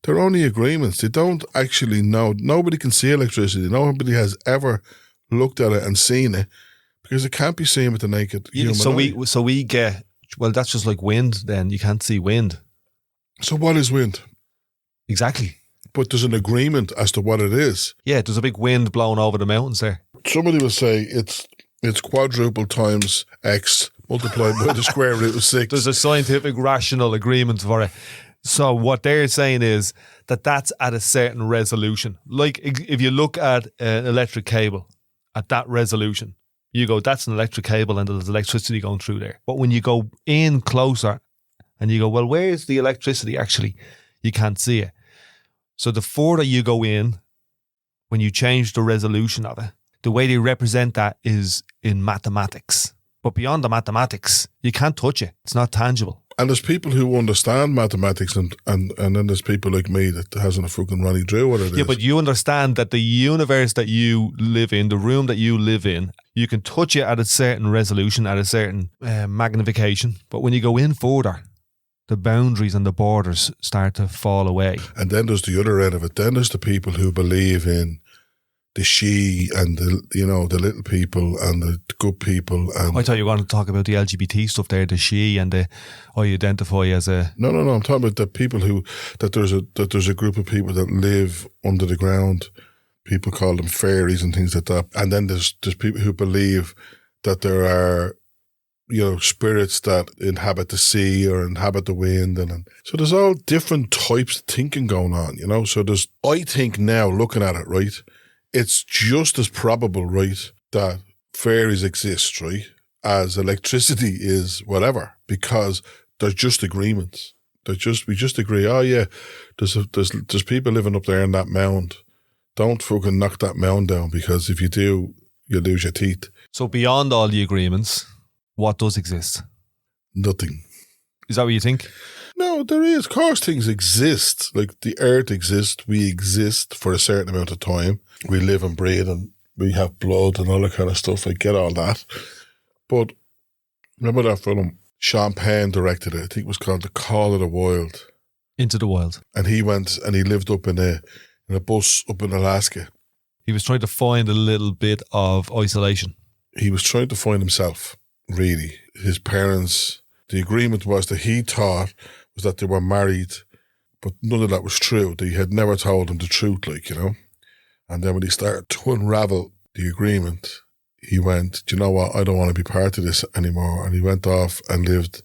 They're only agreements. They don't actually know. Nobody can see electricity. Nobody has ever looked at it and seen it because it can't be seen with the naked human eye. So we get, well, that's just like wind then. You can't see wind. So what is wind? Exactly. But there's an agreement as to what it is. Yeah, there's a big wind blowing over the mountains there. Somebody will say it's quadruple times X multiplied by the square root of 6. There's a scientific rational agreement for it. So what they're saying is that that's at a certain resolution. Like if you look at an electric cable at that resolution, you go, that's an electric cable and there's electricity going through there. But when you go in closer and you go, well, where's the electricity actually? You can't see it. So the further you go in, when you change the resolution of it, the way they represent that is in mathematics. But beyond the mathematics, you can't touch it. It's not tangible. And there's people who understand mathematics and then there's people like me that hasn't a fucking runny drew what it is. Yeah, but you understand that the universe that you live in, the room that you live in, you can touch it at a certain resolution, at a certain magnification. But when you go in further, the boundaries and the borders start to fall away. And then there's the other end of it. Then there's the people who believe in the she and the little people and the good people. And I thought you were going to talk about the LGBT stuff there, the she and the I identify as a. No. I'm talking about the people that there's a group of people that live under the ground. People call them fairies and things like that. And then there's people who believe that there are, spirits that inhabit the sea or inhabit the wind. And so there's all different types of thinking going on, So I think now looking at it, right, it's just as probable, right, that fairies exist, right, as electricity is whatever, because they're just agreements. We just agree, oh yeah, there's people living up there in that mound. Don't fucking knock that mound down because if you do, you lose your teeth. So beyond all the agreements, what does exist? Nothing. Is that what you think? No, there is. Of course things exist. Like the earth exists. We exist for a certain amount of time. We live and breathe and we have blood and all that kind of stuff. I get all that. But remember that film? Sean Penn directed it. I think it was called The Call of the Wild. Into the Wild. And he went and he lived up in a bus up in Alaska. He was trying to find a little bit of isolation. He was trying to find himself, really. His parents, the agreement was that he thought was that they were married, but none of that was true. They had never told him the truth, And then when he started to unravel the agreement, he went, do you know what? I don't want to be part of this anymore. And he went off and lived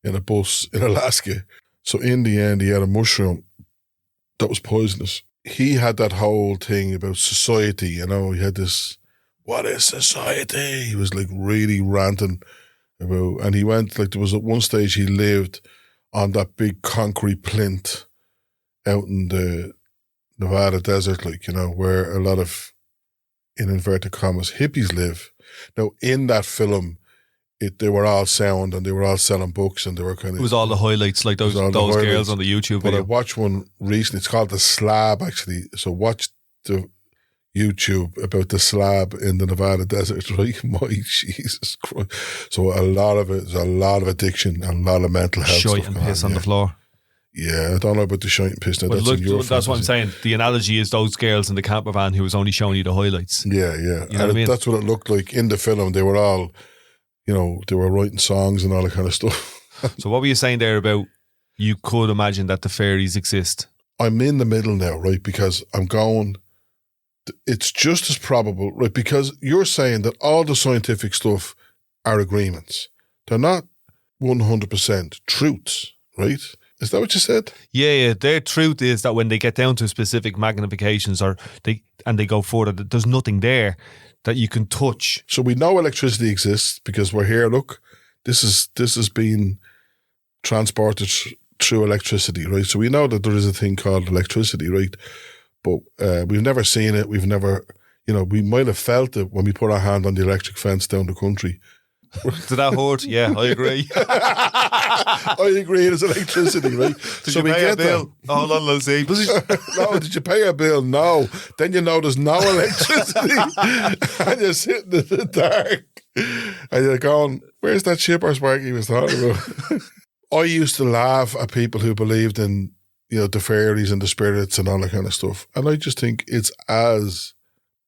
in a bus in Alaska. So in the end, he had a mushroom that was poisonous. He had that whole thing about society, he had this, what is society? He was really ranting about, and he went, there was at one stage he lived on that big concrete plinth out in the Nevada desert, where a lot of, in inverted commas, hippies live. Now, in that film, they were all sound and they were all selling books and they were kind of... It was all the highlights, like those girls on the YouTube video. But I watched one recently, it's called The Slab, actually. So watch the YouTube about the slab in the Nevada desert, right? My Jesus Christ. So a lot of it is a lot of addiction and a lot of mental health shite stuff. And piss on the floor. Yeah, I don't know about the shite and piss. Now, well, that's what I'm saying. The analogy is those girls in the camper van who was only showing you the highlights. Yeah. You know what I mean? That's what it looked like in the film. They were all, they were writing songs and all that kind of stuff. So what were you saying there about you could imagine that the fairies exist? I'm in the middle now, right? Because I'm going, it's just as probable, right? Because you're saying that all the scientific stuff are agreements. They're not 100% truths, right? Is that what you said? Yeah. Their truth is that when they get down to specific magnifications they go further, there's nothing there that you can touch. So we know electricity exists because we're here. Look, this has been transported through electricity, right? So we know that there is a thing called electricity, right? But we've never seen it. We've never, we might have felt it when we put our hand on the electric fence down the country. Did that hurt? Yeah, I agree. I agree, it's electricity, right? Did you pay a bill? Hold on, let's see. No, did you pay a bill? No. Then you know there's no electricity and you're sitting in the dark and you're going, where's that shipper Sparky was talking about? I used to laugh at people who believed in, the fairies and the spirits and all that kind of stuff. And I just think it's as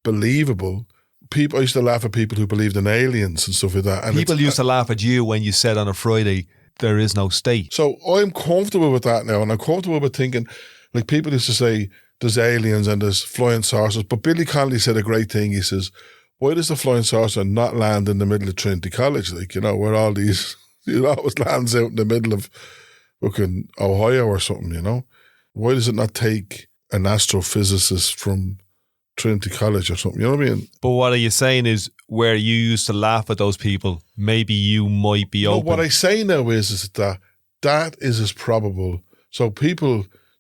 believable. I used to laugh at people who believed in aliens and stuff like that. And people used to laugh at you when you said on a Friday, there is no state. So I'm comfortable with that now, and I'm comfortable with thinking, like people used to say, there's aliens and there's flying saucers. But Billy Connolly said a great thing. He says, why does the flying saucer not land in the middle of Trinity College? Where all these, it always lands out in the middle of fucking Ohio or something, Why does it not take an astrophysicist from Trinity College or something, you know what I mean? But what are you saying is where you used to laugh at those people, maybe you might be open. What I say now is that is as probable. So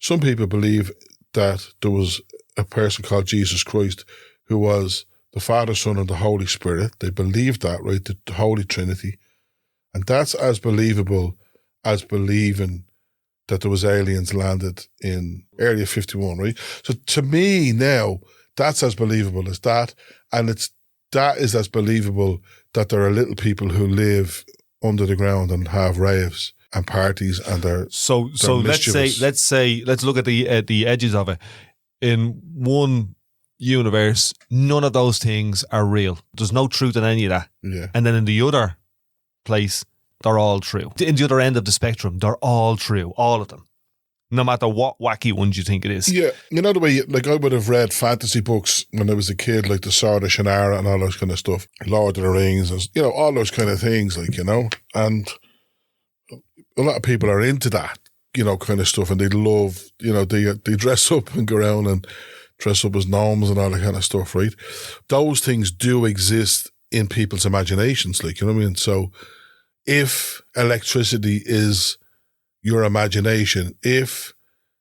some people believe that there was a person called Jesus Christ who was the Father, Son, and the Holy Spirit. They believe that, right? The Holy Trinity. And that's as believable as believing that there was aliens landed in Area 51, right? So to me now, that's as believable as that. And that is as believable that there are little people who live under the ground and have raves and parties and they're So let's look at the edges of it. In one universe, none of those things are real. There's no truth in any of that. Yeah. And then in the other place, they're all true. In the other end of the spectrum, they're all true, all of them. No matter what wacky ones you think it is. Yeah, the way, I would have read fantasy books when I was a kid, like the Sword of Shannara and all those kind of stuff, Lord of the Rings, and, all those kind of things, and a lot of people are into that, kind of stuff, and they love, they dress up and go around and dress up as gnomes and all that kind of stuff, right? Those things do exist in people's imaginations, you know what I mean? So if electricity is your imagination, if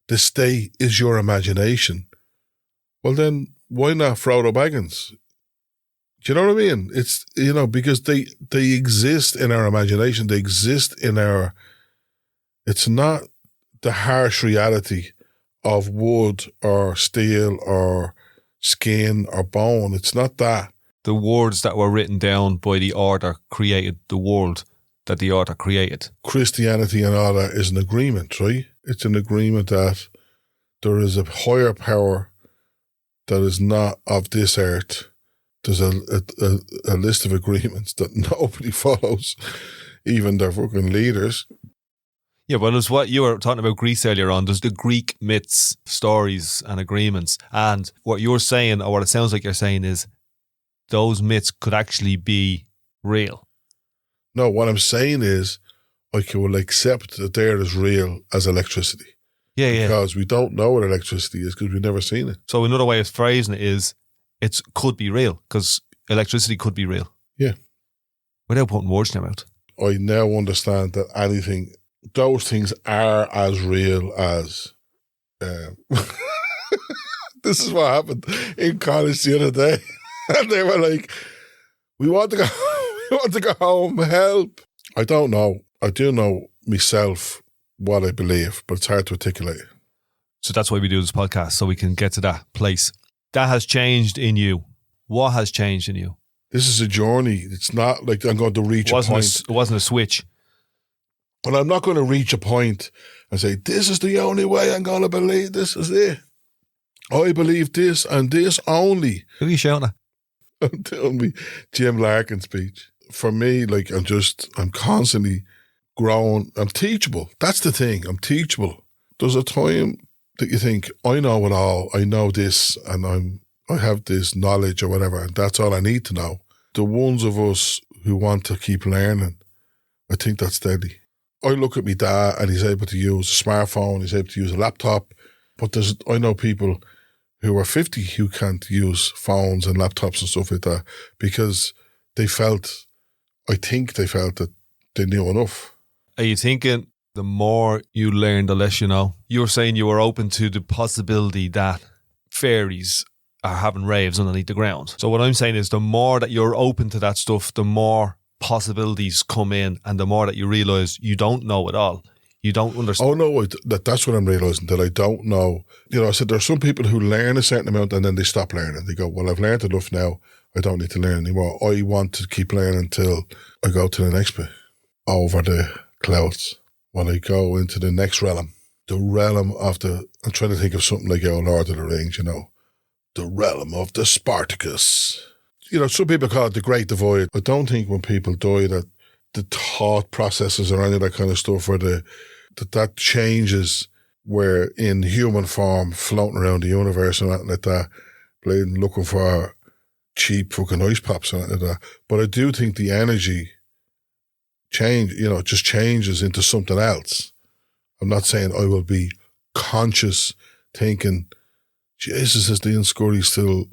the state is your imagination, well then why not Frodo Baggins? Do you know what I mean? It's, because they exist in our imagination. They exist in it's not the harsh reality of wood or steel or skin or bone. It's not that. The words that were written down by the author created the world that the author created. Christianity and all that is an agreement, right? It's an agreement that there is a higher power that is not of this earth. There's a list of agreements that nobody follows, even their fucking leaders. Yeah, well, it's what you were talking about Greece earlier on. There's the Greek myths, stories and agreements. And what you're saying, or what it sounds like you're saying, is those myths could actually be real. No, what I'm saying is I will accept that they're as real as electricity. Yeah. Because we don't know what electricity is because we've never seen it. So another way of phrasing it is it could be real because electricity could be real. Yeah. Without putting words in your mouth. I now understand that those things are as real as... This is what happened in college the other day. And they were like, we want to go home, help. I don't know. I do know myself what I believe, but it's hard to articulate. So that's why we do this podcast, so we can get to that place. That has changed in you. What has changed in you? This is a journey. It's not like I'm going to reach a point. It wasn't a switch. But I'm not going to reach a point and say, this is the only way I'm going to believe. This is it. I believe this and this only. Who are you shouting at? I'm doing me Jim Larkin speech. For me, I'm constantly growing. I'm teachable. That's the thing. I'm teachable. There's a time that you think, I know it all. I know this and I have this knowledge or whatever, and that's all I need to know. The ones of us who want to keep learning, I think that's steady. I look at my dad and he's able to use a smartphone, he's able to use a laptop, but I know people who are 50 who can't use phones and laptops and stuff like that because I think they felt that they knew enough. Are you thinking The more you learn, the less you know. You were saying you were open to the possibility that fairies are having raves underneath the ground. So what I'm saying is the more that you're open to that stuff, the more possibilities come in, and the more that you realise you don't know it all. You don't understand. Oh no, that's what I'm realising, that I don't know. You know, I said there are some people who learn a certain amount and then they stop learning. They go, well, I've learned enough now. I don't need to learn anymore. I want to keep learning until I go to the next bit over the clouds. When I go into the next realm, the realm of I'm trying to think of something like our Lord of the Rings, you know, the realm of the Spartacus. You know, some people call it the Great Divide. I don't think when people die that the thought processes or any of that kind of stuff, or that changes, where in human form, floating around the universe and that like that, looking for cheap fucking ice pops and like that. But I do think the energy just changes into something else. I'm not saying I will be conscious thinking, Jesus, is Dean Scurry still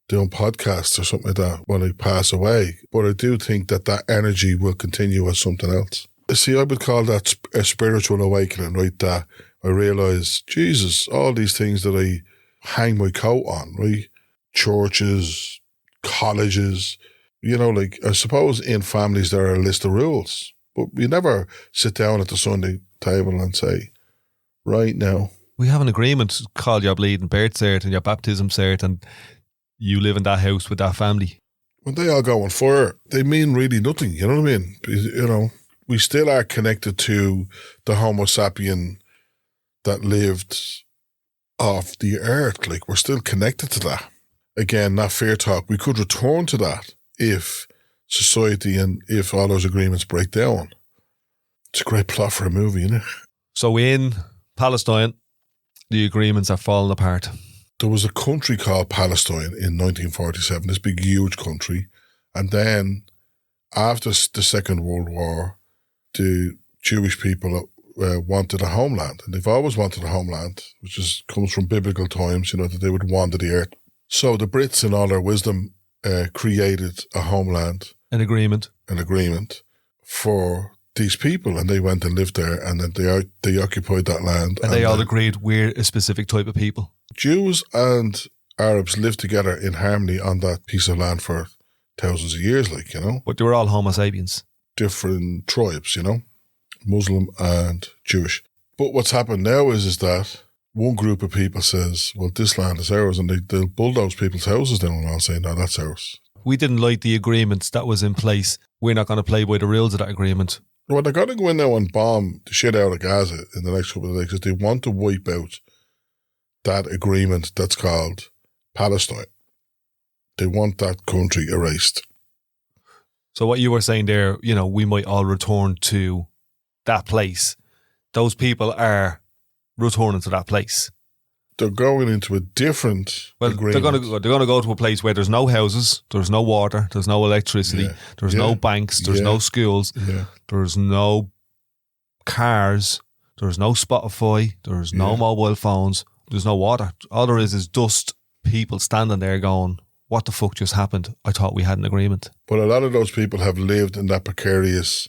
doing podcasts or something like that when I pass away? But I do think that energy will continue as something else. See, I would call that a spiritual awakening, right? That I realise, Jesus, all these things that I hang my coat on, right? Churches, colleges, you know, like I suppose in families there are a list of rules, but you never sit down at the Sunday table and say, right now, we have an agreement, call your bleeding birth cert and your baptism cert, and you live in that house with that family. When they all go on fire, they mean really nothing, you know what I mean? You know, we still are connected to the Homo sapien that lived off the earth. Like, we're still connected to that. Again, not fair talk. We could return to that if society and if all those agreements break down. It's a great plot for a movie, isn't it? So in Palestine, the agreements are falling apart. There was a country called Palestine in 1947, this big, huge country. And then after the Second World War, the Jewish people wanted a homeland. And they've always wanted a homeland, which comes from biblical times, you know, that they would wander the earth. So the Brits, in all their wisdom, created a homeland. An agreement for these people, and they went and lived there, and then they occupied that land. And they all agreed we're a specific type of people. Jews and Arabs lived together in harmony on that piece of land for thousands of years, like, you know. But they were all Homo sapiens. Different tribes, you know, Muslim and Jewish. But what's happened now is that one group of people says, well, this land is ours, and they'll bulldoze people's houses down and all, saying, no, that's ours. We didn't like the agreements that was in place. We're not going to play by the rules of that agreement. Well, they're going to go in now and bomb the shit out of Gaza in the next couple of days because they want to wipe out that agreement that's called Palestine. They want that country erased. So what you were saying there, you know, we might all return to that place. Those people are returning to that place. They're going into a different agreement. They're going to go to a place where there's no houses, there's no water, there's no electricity, there's no banks, there's no schools, there's no cars, there's no Spotify, there's no mobile phones, there's no water. All there is dust, people standing there going, what the fuck just happened? I thought we had an agreement. But a lot of those people have lived in that precarious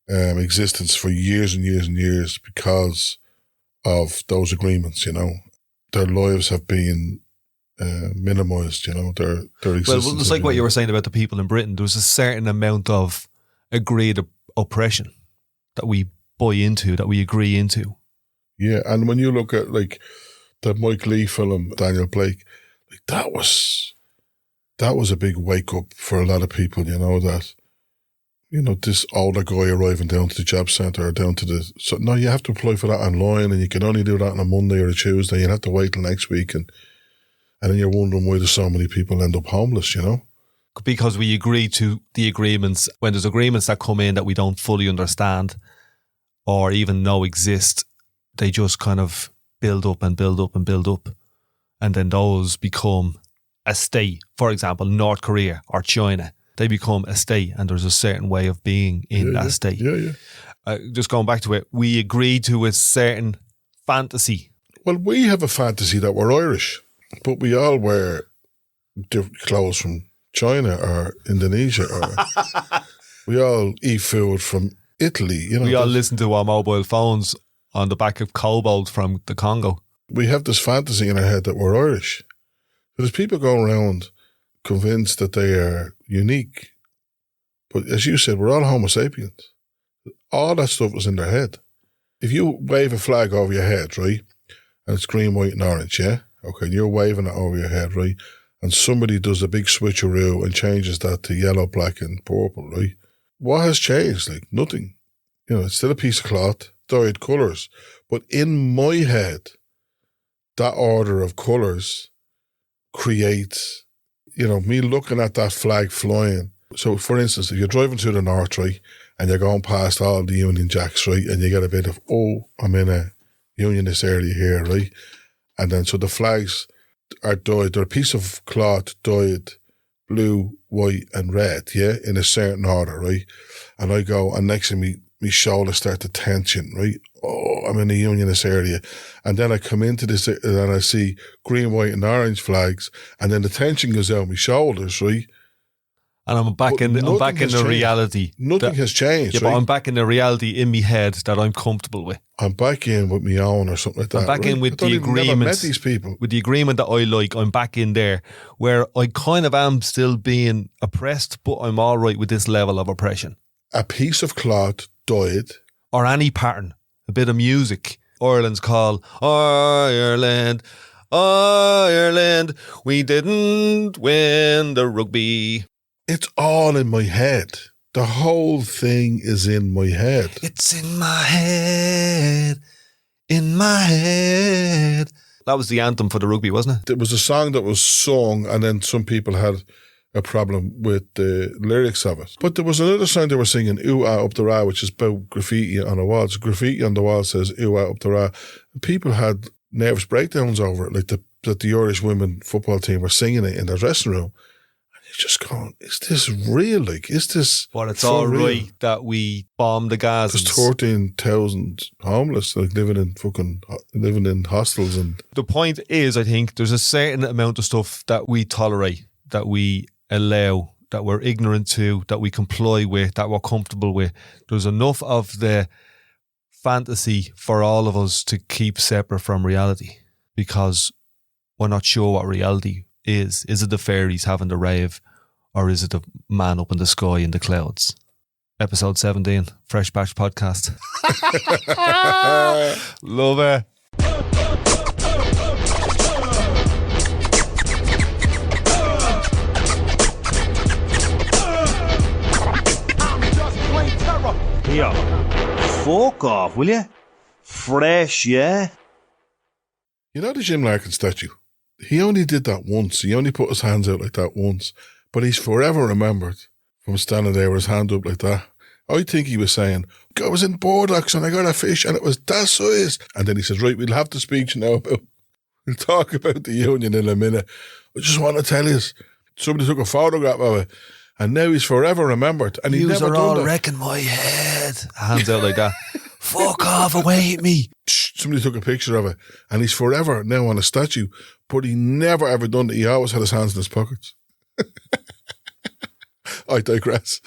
existence for years and years and years because of those agreements, you know. Their lives have been minimised, you know, their existence. Well, it's like what you were saying about the people in Britain. There was a certain amount of agreed oppression that we buy into, that we agree into. Yeah, and when you look at, like, the Mike Leigh film, Daniel Blake, like, that was a big wake-up for a lot of people, you know, that, you know, this older guy arriving down to the job centre or down to the... So, no, you have to apply for that online, and you can only do that on a Monday or a Tuesday. You have to wait till next week, and then you're wondering why there's so many people end up homeless, you know? Because we agree to the agreements. When there's agreements that come in that we don't fully understand or even know exist, they just kind of build up and build up and build up. And then those become a state. For example, North Korea or China. They become a state, and there's a certain way of being in that state. Just going back to it, we agree to a certain fantasy. Well, we have a fantasy that we're Irish, but we all wear clothes from China or Indonesia, or we all eat food from Italy, you know. We all listen to our mobile phones on the back of Cobalt from the Congo. We have this fantasy in our head that we're Irish. So there's people going around convinced that they are unique. But as you said, we're all Homo sapiens. All that stuff was in their head. If you wave a flag over your head, right, and it's green, white and orange, yeah? Okay, and you're waving it over your head, right? And somebody does a big switcheroo and changes that to yellow, black and purple, right? What has changed? Like, nothing. You know, it's still a piece of cloth, dyed colours. But in my head, that order of colours creates, you know, me looking at that flag flying. So, for instance, if you're driving through the north, right, and you're going past all the Union Jacks, right, and you get a bit of, oh, I'm in a Unionist area here, right? And then, so the flags are dyed, they're a piece of cloth dyed blue, white and red, yeah, in a certain order, right? And I go, and next to me, my shoulders start to tension, right? Oh, I'm in a Unionist area. And then I come into this, and I see green, white and orange flags, and then the tension goes out my shoulders, right? And I'm back in the reality. Nothing has changed. Yeah, right? but I'm back in the reality in my head that I'm comfortable with. I'm back in with my own or something like that. I'm back in with the agreement. Never met these people. With the agreement that I like, I'm back in there where I kind of am still being oppressed, but I'm all right with this level of oppression. A piece of cloth dyed. Or any pattern, a bit of music. Ireland's call, Ireland, Ireland, we didn't win the rugby. It's all in my head. The whole thing is in my head. It's in my head, in my head. That was the anthem for the rugby, wasn't it? It was a song that was sung, and then some people had a problem with the lyrics of it. But there was another song they were singing, Ooh Ah Up the Ra, which is about graffiti on the walls. Graffiti on the wall says Ooh Ah Up the Ra. People had nervous breakdowns over it, like that the Irish women football team were singing it in their dressing room. Just going, is this real? Like, is this? But it's all real? right that we bombed the Gazans. There's 13,000 homeless, like living in hostels. And the point is, I think there's a certain amount of stuff that we tolerate, that we allow, that we're ignorant to, that we comply with, that we're comfortable with. There's enough of the fantasy for all of us to keep separate from reality, because we're not sure what reality is. Is it the fairies having the rave, or is it the man up in the sky in the clouds? Episode 17, Fresh Batch Podcast. Love it. Here, fuck off, will you? Fresh, yeah? you know the Jim Larkin statue? He only did that once. He only put his hands out like that once. But he's forever remembered from standing there with his hand up like that. I think he was saying, I was in Bordeaux and I got a fish and it was that size. And then he says, right, we'll have the speech now we'll talk about the union in a minute. I just want to tell you, somebody took a photograph of it and now he's forever remembered. And he never are done all that. wrecking my head. Hands out like that. Fuck off, away at me. Somebody took a picture of it and he's forever now on a statue, but he never ever done it. He always had his hands in his pockets. I digress.